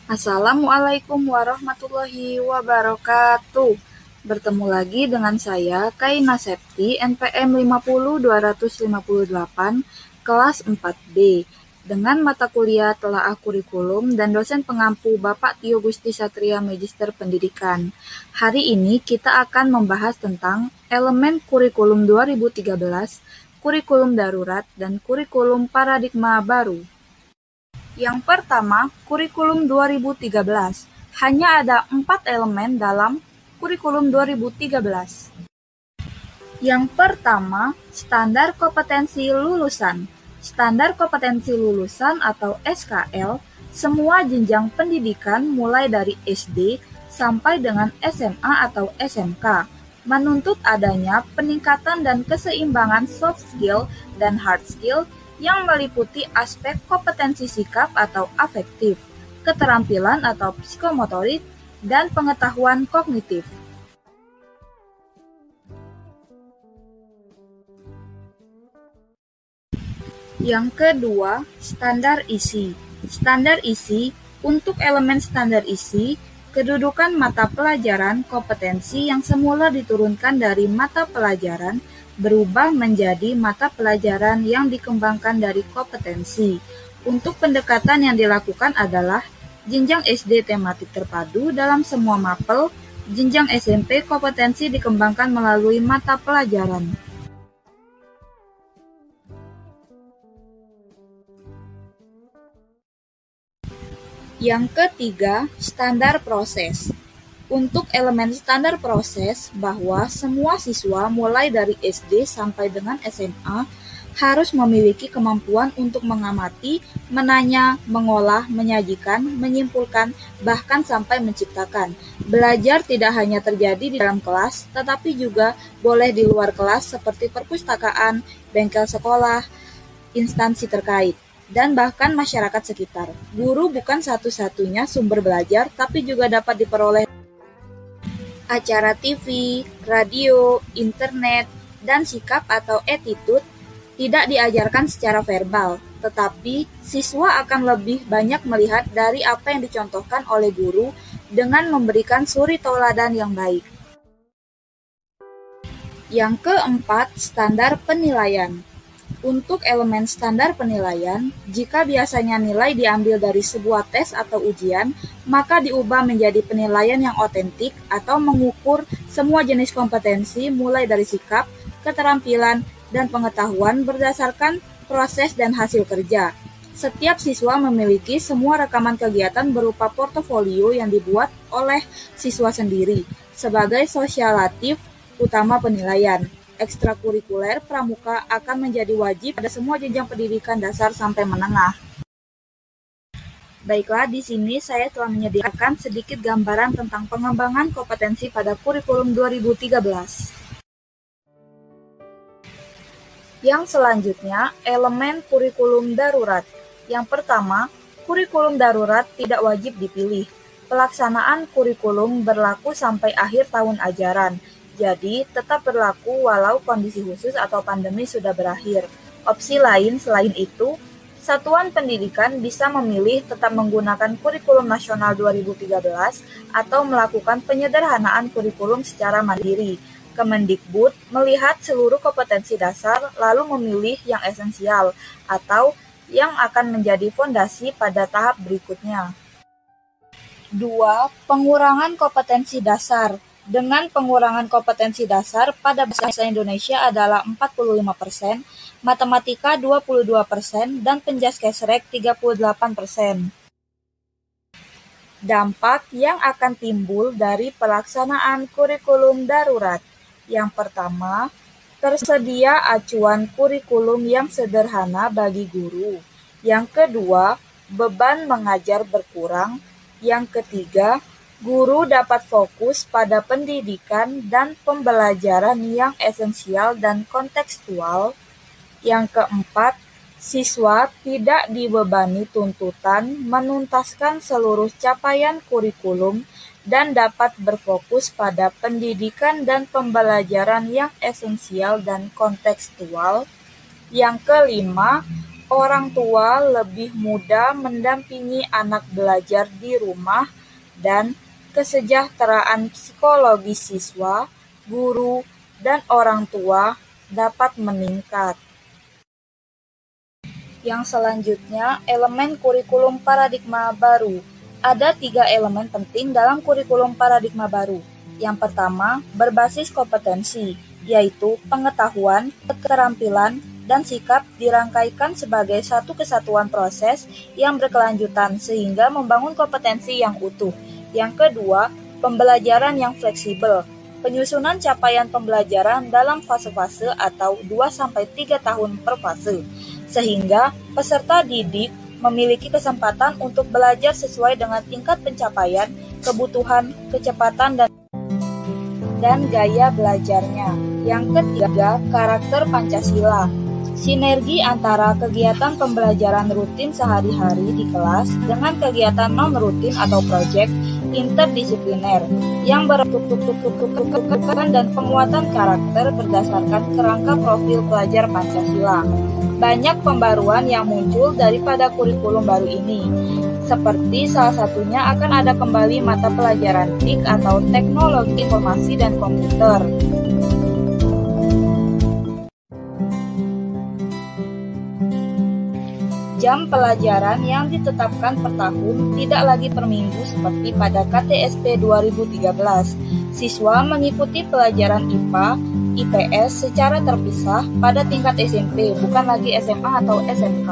Assalamualaikum warahmatullahi wabarakatuh. Bertemu lagi dengan saya, Kaina Septi, NPM 50258, kelas 4B, dengan mata kuliah Telaah Kurikulum dan dosen pengampu Bapak Tio Gusti Satria Magister Pendidikan. Hari ini kita akan membahas tentang elemen kurikulum 2013, kurikulum darurat, dan kurikulum paradigma baru. Yang pertama, kurikulum 2013. Hanya ada 4 elemen dalam kurikulum 2013. Yang pertama, standar kompetensi lulusan. Standar kompetensi lulusan atau SKL, semua jenjang pendidikan mulai dari SD sampai dengan SMA atau SMK, menuntut adanya peningkatan dan keseimbangan soft skill dan hard skill yang meliputi aspek kompetensi sikap atau afektif, keterampilan atau psikomotorik, dan pengetahuan kognitif. Yang kedua, standar isi. Standar isi, untuk elemen standar isi, kedudukan mata pelajaran kompetensi yang semula diturunkan dari mata pelajaran berubah menjadi mata pelajaran yang dikembangkan dari kompetensi. Untuk pendekatan yang dilakukan adalah jenjang SD tematik terpadu dalam semua mapel, jenjang SMP kompetensi dikembangkan melalui mata pelajaran. Yang ketiga, standar proses. Untuk elemen standar proses, bahwa semua siswa mulai dari SD sampai dengan SMA harus memiliki kemampuan untuk mengamati, menanya, mengolah, menyajikan, menyimpulkan, bahkan sampai menciptakan. Belajar tidak hanya terjadi di dalam kelas, tetapi juga boleh di luar kelas seperti perpustakaan, bengkel sekolah, instansi terkait, dan bahkan masyarakat sekitar. Guru bukan satu-satunya sumber belajar, tapi juga dapat diperoleh acara TV, radio, internet, dan sikap atau attitude tidak diajarkan secara verbal, tetapi siswa akan lebih banyak melihat dari apa yang dicontohkan oleh guru dengan memberikan suri tauladan yang baik. Yang keempat, standar penilaian. Untuk elemen standar penilaian, jika biasanya nilai diambil dari sebuah tes atau ujian, maka diubah menjadi penilaian yang otentik atau mengukur semua jenis kompetensi mulai dari sikap, keterampilan, dan pengetahuan berdasarkan proses dan hasil kerja. Setiap siswa memiliki semua rekaman kegiatan berupa portofolio yang dibuat oleh siswa sendiri sebagai sosialatif utama penilaian. Ekstrakurikuler pramuka akan menjadi wajib pada semua jenjang pendidikan dasar sampai menengah. Baiklah, di sini saya telah menyediakan sedikit gambaran tentang pengembangan kompetensi pada kurikulum 2013. Yang selanjutnya, elemen kurikulum darurat. Yang pertama, kurikulum darurat tidak wajib dipilih. Pelaksanaan kurikulum berlaku sampai akhir tahun ajaran. Jadi, tetap berlaku walau kondisi khusus atau pandemi sudah berakhir. Opsi lain selain itu, satuan pendidikan bisa memilih tetap menggunakan kurikulum nasional 2013 atau melakukan penyederhanaan kurikulum secara mandiri. Kemendikbud melihat seluruh kompetensi dasar lalu memilih yang esensial atau yang akan menjadi fondasi pada tahap berikutnya. 2. Pengurangan kompetensi dasar. Dengan pengurangan kompetensi dasar pada bahasa Indonesia adalah 45%, matematika 22%, dan penjaskesrek 38%. Dampak yang akan timbul dari pelaksanaan kurikulum darurat. Yang pertama, tersedia acuan kurikulum yang sederhana bagi guru. Yang kedua, beban mengajar berkurang. Yang ketiga, guru dapat fokus pada pendidikan dan pembelajaran yang esensial dan kontekstual. Yang keempat, siswa tidak dibebani tuntutan menuntaskan seluruh capaian kurikulum dan dapat berfokus pada pendidikan dan pembelajaran yang esensial dan kontekstual. Yang kelima, orang tua lebih mudah mendampingi anak belajar di rumah dan kesejahteraan psikologi siswa, guru, dan orang tua dapat meningkat. Yang selanjutnya, elemen kurikulum paradigma baru. Ada 3 elemen penting dalam kurikulum paradigma baru. Yang pertama, berbasis kompetensi, yaitu pengetahuan, keterampilan, dan sikap dirangkaikan sebagai satu kesatuan proses yang berkelanjutan sehingga membangun kompetensi yang utuh. Yang kedua, pembelajaran yang fleksibel. Penyusunan capaian pembelajaran dalam fase-fase atau 2-3 tahun per fase, sehingga peserta didik memiliki kesempatan untuk belajar sesuai dengan tingkat pencapaian, kebutuhan, kecepatan, dan gaya belajarnya. Yang ketiga, karakter Pancasila. Sinergi antara kegiatan pembelajaran rutin sehari-hari di kelas dengan kegiatan non-rutin atau proyek interdisipliner yang berbentuk dan penguatan karakter berdasarkan kerangka profil pelajar Pancasila. Banyak pembaruan yang muncul daripada kurikulum baru ini, seperti salah satunya akan ada kembali mata pelajaran TIK atau Teknologi Informasi dan Komputer. Jam pelajaran yang ditetapkan per tahun tidak lagi per minggu seperti pada KTSP 2013. Siswa mengikuti pelajaran IPA, IPS secara terpisah pada tingkat SMP, bukan lagi SMA atau SMK.